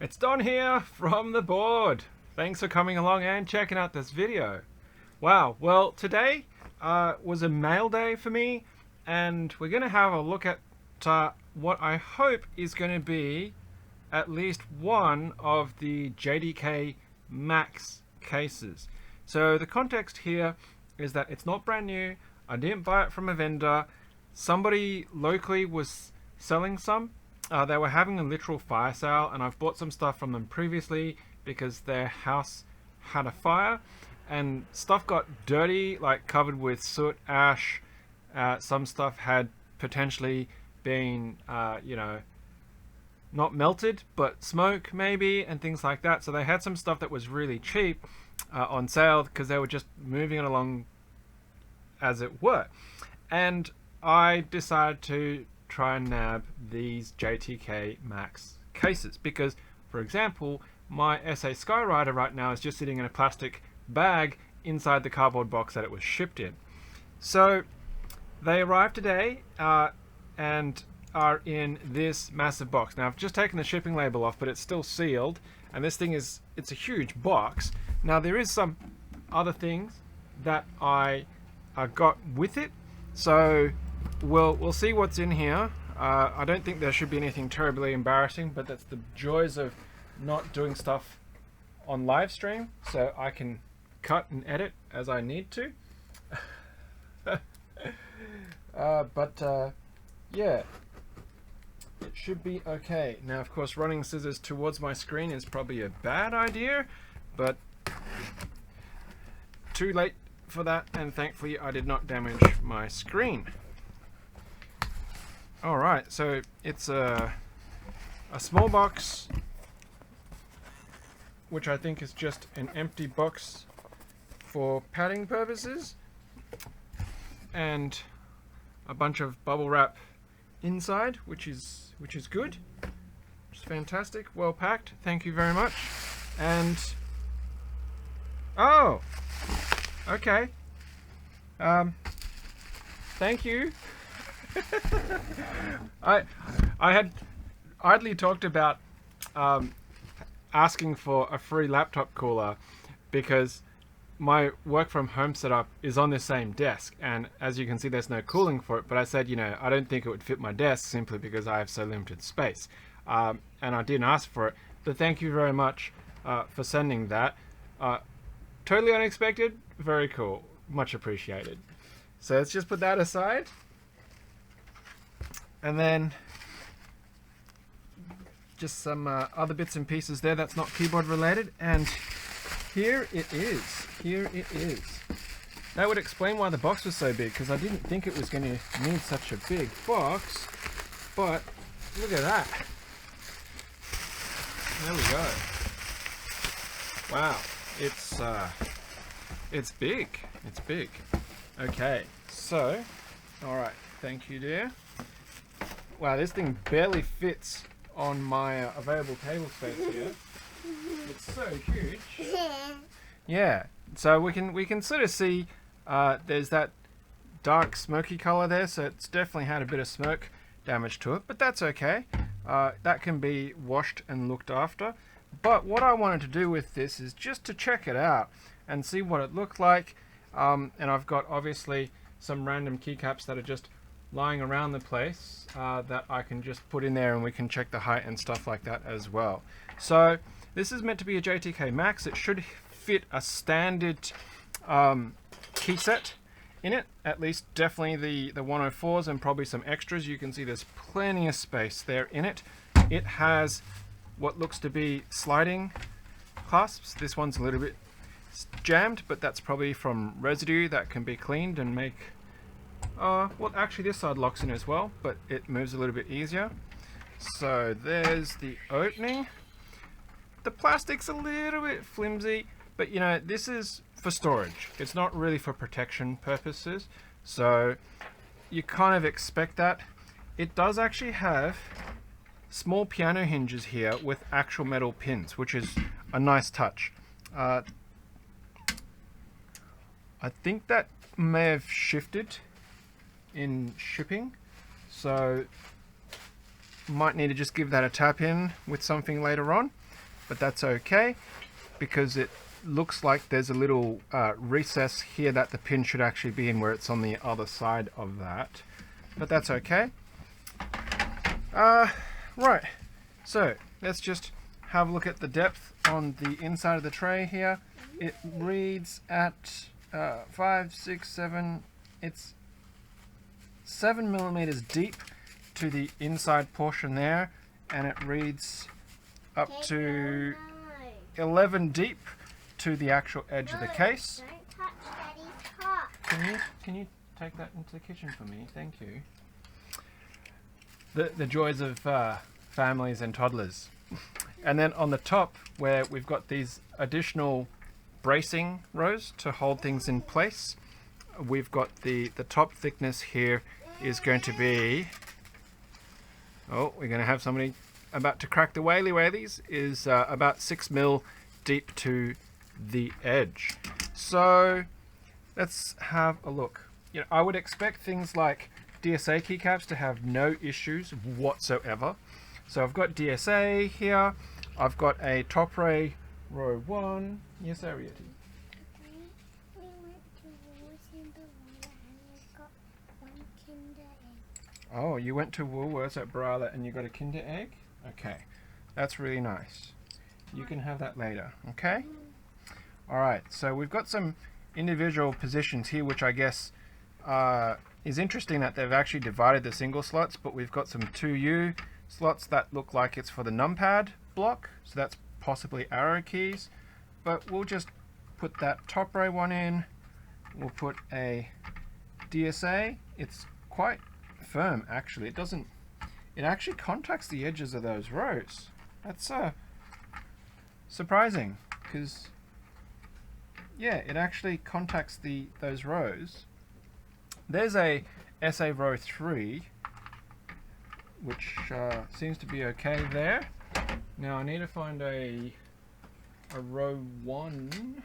It's Don here from the board. Thanks for coming along and checking out this video. Wow, well today was a mail day for me, and we're going to have a look at what I hope is going to be at least one of the JTK Max cases. So the context here is that it's not brand new. I didn't buy it from a vendor. Somebody locally was selling some. They were having a literal fire sale, and I've bought some stuff from them previously because their house had a fire and stuff got dirty, like covered with soot, ash. Some stuff had potentially been, not melted, but smoke maybe, and things like that. So they had some stuff that was really cheap on sale because they were just moving it along as it were. And I decided to try and nab these JTK Max cases because, for example, my SA Skywriter right now is just sitting in a plastic bag inside the cardboard box that it was shipped in. So they arrived today and are in this massive box. Now I've just taken the shipping label off, but it's still sealed, and this thing it's a huge box. Now there is some other things that I got with it, so we'll see what's in here. I don't think there should be anything terribly embarrassing, but that's the joys of not doing stuff on live stream, so I can cut and edit as I need to. Yeah, it should be okay. Now of course running scissors towards my screen is probably a bad idea, but too late for that, and thankfully I did not damage my screen. Alright, so it's a small box, which I think is just an empty box for padding purposes, and a bunch of bubble wrap inside, which is good. It's fantastic, well packed, thank you very much. And oh, okay, thank you. I had idly talked about asking for a free laptop cooler because my work from home setup is on the same desk, and as you can see there's no cooling for it, but I said, I don't think it would fit my desk simply because I have so limited space, and I didn't ask for it, but thank you very much for sending that. Totally unexpected, very cool, much appreciated. So let's just put that aside. And then just some other bits and pieces there that's not keyboard related. And here it is. Here it is. That would explain why the box was so big, because I didn't think it was going to need such a big box. But look at that. There we go. Wow. It's big. It's big. Okay. So, all right. Thank you, dear. Wow, this thing barely fits on my available table space here. It's so huge. Yeah, so we can sort of see there's that dark smoky color there, so it's definitely had a bit of smoke damage to it, but that's okay. That can be washed and looked after. But what I wanted to do with this is just to check it out and see what it looked like. And I've got obviously some random keycaps that are just lying around the place that I can just put in there, and we can check the height and stuff like that as well. So this is meant to be a JTK Max. It should fit a standard key set in it, at least definitely the 104s and probably some extras. You can see there's plenty of space there in it. It has what looks to be sliding clasps. This one's a little bit jammed, but that's probably from residue that can be cleaned and make well, actually this side locks in as well, but it moves a little bit easier. So there's the opening. The plastic's a little bit flimsy, but this is for storage. It's not really for protection purposes, so you kind of expect that. It does actually have small piano hinges here with actual metal pins, which is a nice touch. I think that may have shifted in shipping, so might need to just give that a tap in with something later on. but that's okay because it looks like there's a little recess here that the pin should actually be in, where it's on the other side of that, but that's okay. Right, so let's just have a look at the depth on the inside of the tray here. It reads at 5, 6, 7, it's 7 millimeters deep to the inside portion there, and it reads up to 11 deep to the actual edge of the case. Don't touch Daddy's top. Can you take that into the kitchen for me? Thank you. The joys of families and toddlers. And then on the top, where we've got these additional bracing rows to hold things in place, we've got the top thickness here is going to be, oh, we're going to have somebody about to crack the whaley-whaleys, is about 6 mil deep to the edge. So let's have a look. You know, I would expect things like DSA keycaps to have no issues whatsoever. So I've got DSA here, I've got a top ray row 1. Yes, Ariette. We went to Woolworths in Barilla and we got one Kinder Egg. Oh, you went to Woolworths at Barilla and you got a Kinder Egg? Okay, that's really nice. You can have that later, okay? Alright, so we've got some individual positions here, which I guess is interesting that they've actually divided the single slots, but we've got some 2U slots that look like it's for the numpad block, so that's possibly arrow keys, but we'll just put that top row one in. We'll put a DSA. It's quite firm actually. It actually contacts the edges of those rows. That's surprising, because yeah, it actually contacts those rows. There's a SA row 3, which seems to be okay there. Now I need to find a row 1.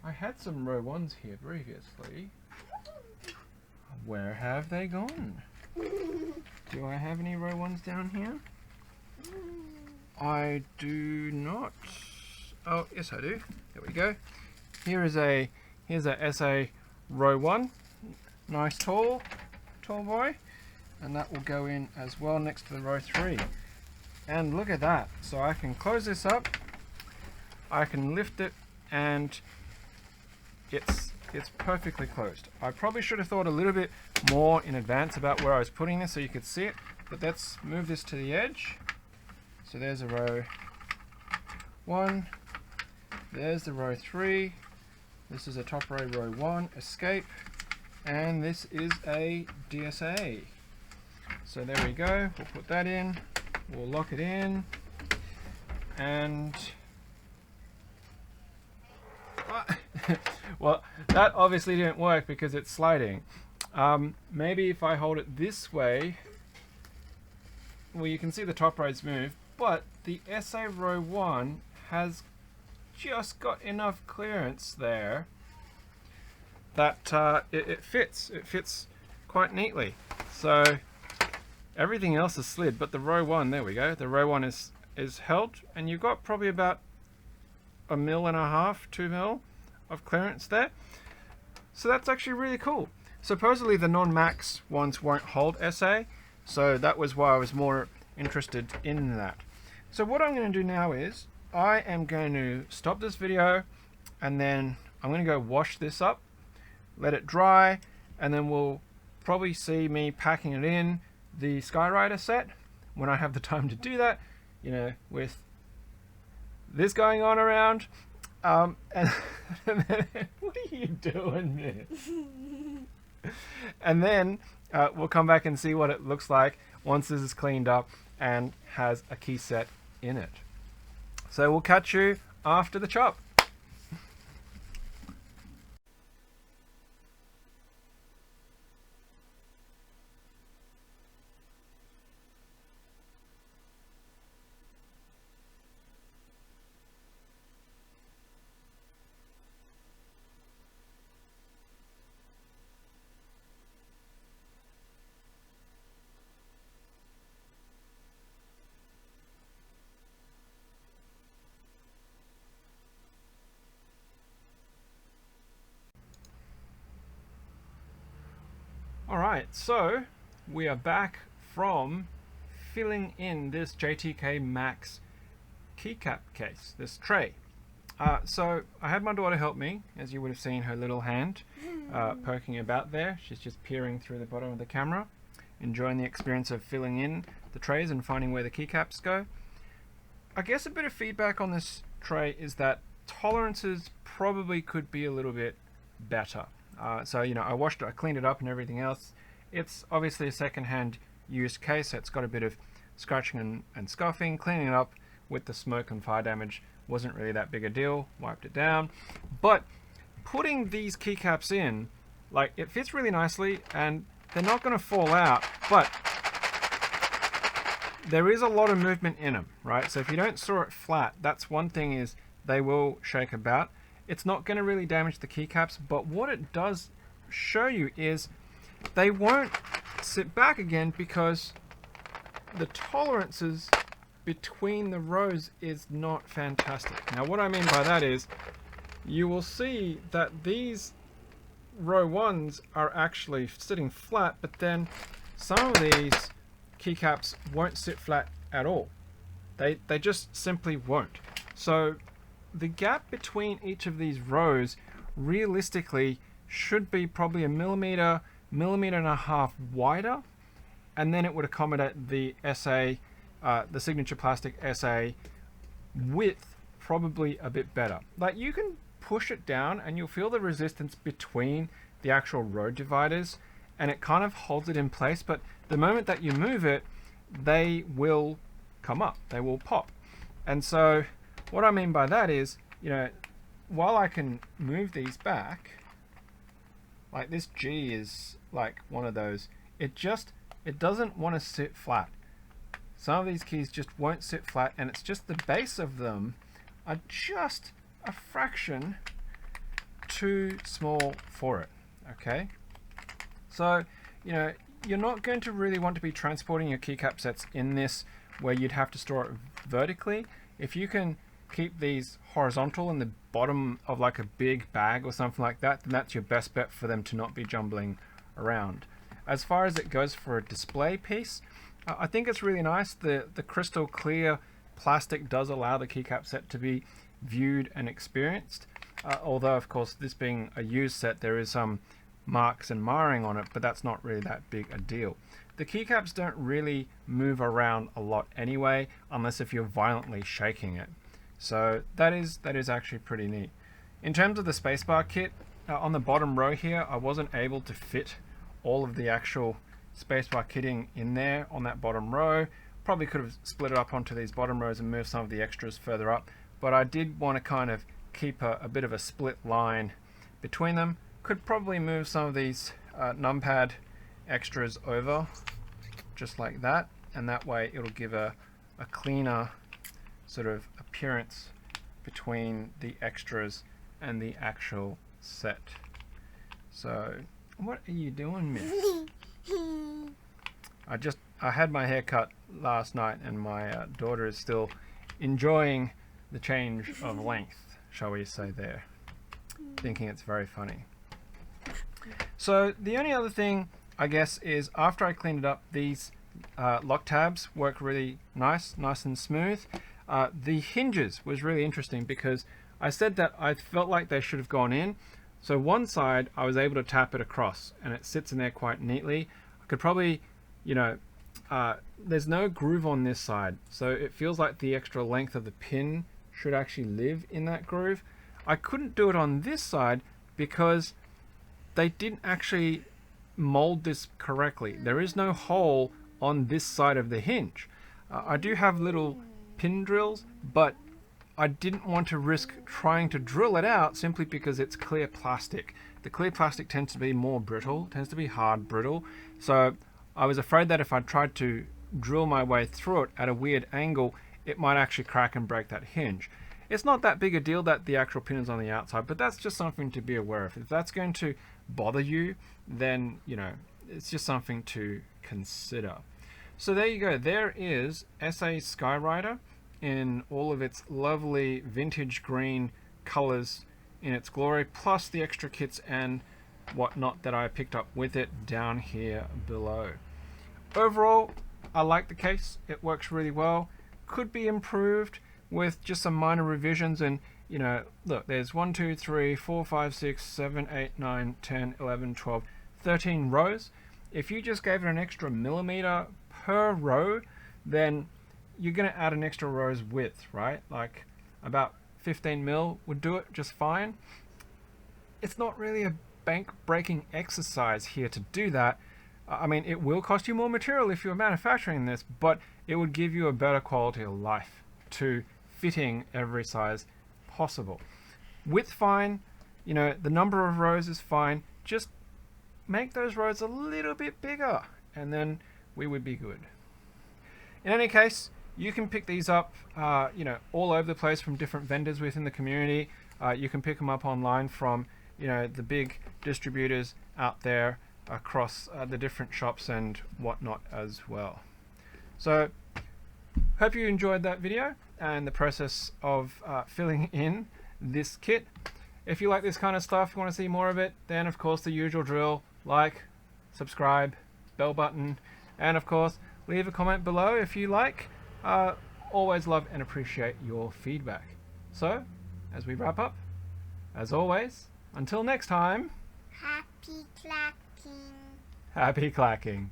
I had some row 1s here previously. Where have they gone? Do I have any row 1s down here? I do not. Oh, yes I do. There we go. Here's a SA row 1. Nice tall boy. And that will go in as well next to the row 3. And look at that. So I can close this up, I can lift it, and it's perfectly closed. I probably should have thought a little bit more in advance about where I was putting this so you could see it, but let's move this to the edge. So there's a row 1, there's the row 3, this is a top row, row 1, escape, and this is a DSA. So there we go, we'll put that in, we'll lock it in, and well, that obviously didn't work because it's sliding. Maybe if I hold it this way, well, you can see the top rows move, but the SA row 1 has just got enough clearance there that it fits quite neatly. So everything else is slid, but the row 1, there we go, the row 1 is held, and you've got probably about 1.5 mil, 2 mil of clearance there. So that's actually really cool. Supposedly the non-max ones won't hold SA, so that was why I was more interested in that. So what I'm going to do now is I am going to stop this video, and then I'm going to go wash this up, let it dry, and then we'll probably see me packing it in the Skywriter set when I have the time to do that, you know, with this going on around. And then, what are you doing there? And then we'll come back and see what it looks like once this is cleaned up and has a key set in it. So we'll catch you after the chop. Alright, so we are back from filling in this JTK Max keycap case, this tray. So I had my daughter help me, as you would have seen her little hand poking about there. She's just peering through the bottom of the camera, enjoying the experience of filling in the trays and finding where the keycaps go. I guess a bit of feedback on this tray is that tolerances probably could be a little bit better. So, you know, I washed it, I cleaned it up and everything else. It's obviously a second-hand used case, so it's got a bit of scratching and scuffing. Cleaning it up with the smoke and fire damage wasn't really that big a deal. Wiped it down. But putting these keycaps in, like, it fits really nicely and they're not going to fall out, but there is a lot of movement in them, right? So if you don't store it flat, that's one thing, is they will shake about. It's not going to really damage the keycaps, but what it does show you is they won't sit back again because the tolerances between the rows is not fantastic. Now what I mean by that is you will see that these row ones are actually sitting flat, but then some of these keycaps won't sit flat at all. They just simply won't. So the gap between each of these rows realistically should be probably a millimeter and a half wider, and then it would accommodate the SA, the Signature Plastic SA width probably a bit better. Like, you can push it down and you'll feel the resistance between the actual row dividers, and it kind of holds it in place, but the moment that you move it, they will come up, they will pop. And so what I mean by that is, you know, while I can move these back, like this G is like one of those, it doesn't want to sit flat. Some of these keys just won't sit flat, and it's just the base of them are just a fraction too small for it. Okay, so you know, you're not going to really want to be transporting your keycap sets in this where you'd have to store it vertically. If you can keep these horizontal in the bottom of like a big bag or something like that, then that's your best bet for them to not be jumbling around. As far as it goes for a display piece, I think it's really nice. The crystal clear plastic does allow the keycap set to be viewed and experienced, although of course this being a used set, there is some marks and marring on it, but that's not really that big a deal. The keycaps don't really move around a lot anyway, unless if you're violently shaking it. So that is actually pretty neat. In terms of the spacebar kit, on the bottom row here, I wasn't able to fit all of the actual spacebar kitting in there on that bottom row. Probably could have split it up onto these bottom rows and moved some of the extras further up, but I did want to kind of keep a bit of a split line between them. Could probably move some of these numpad extras over just like that, and that way it'll give a cleaner sort of appearance between the extras and the actual set. So what are you doing, miss? I had my hair cut last night, and my daughter is still enjoying the change of length, shall we say there, thinking it's very funny. So the only other thing, I guess, is after I cleaned it up, these lock tabs work really nice and smooth. The hinges was really interesting because I said that I felt like they should have gone in. So one side I was able to tap it across and it sits in there quite neatly. I could probably, you know, there's no groove on this side, so it feels like the extra length of the pin should actually live in that groove. I couldn't do it on this side because they didn't actually mold this correctly. There is no hole on this side of the hinge. I do have little pin drills, but I didn't want to risk trying to drill it out simply because it's clear plastic. The clear plastic tends to be more brittle, tends to be hard brittle, so I was afraid that if I tried to drill my way through it at a weird angle, it might actually crack and break that hinge. It's not that big a deal that the actual pin is on the outside, but that's just something to be aware of. If that's going to bother you, then, you know, it's just something to consider. So there you go. There is SA Skywriter in all of its lovely vintage green colors in its glory, plus the extra kits and whatnot that I picked up with it down here below. Overall, I like the case. It works really well. Could be improved with just some minor revisions, and you know, look, there's 1, 2, 3, 4, 5, 6, 7, 8, 9, 10, 11, 12, 13 rows. If you just gave it an extra millimeter per row, then you're going to add an extra row's width, right? Like about 15 mil would do it just fine. It's not really a bank-breaking exercise here to do that. I mean, it will cost you more material if you're manufacturing this, but it would give you a better quality of life to fitting every size possible. Width fine, you know, the number of rows is fine. Just make those rows a little bit bigger and then we would be good. In any case, you can pick these up, you know, all over the place from different vendors within the community. You can pick them up online from, you know, the big distributors out there across the different shops and whatnot as well. So hope you enjoyed that video and the process of filling in this kit. If you like this kind of stuff, you want to see more of it, then of course the usual drill: like, subscribe, bell button, and of course leave a comment below if you like. Always love and appreciate your feedback. So as we wrap up, as always, until next time, Happy clacking. happy clacking.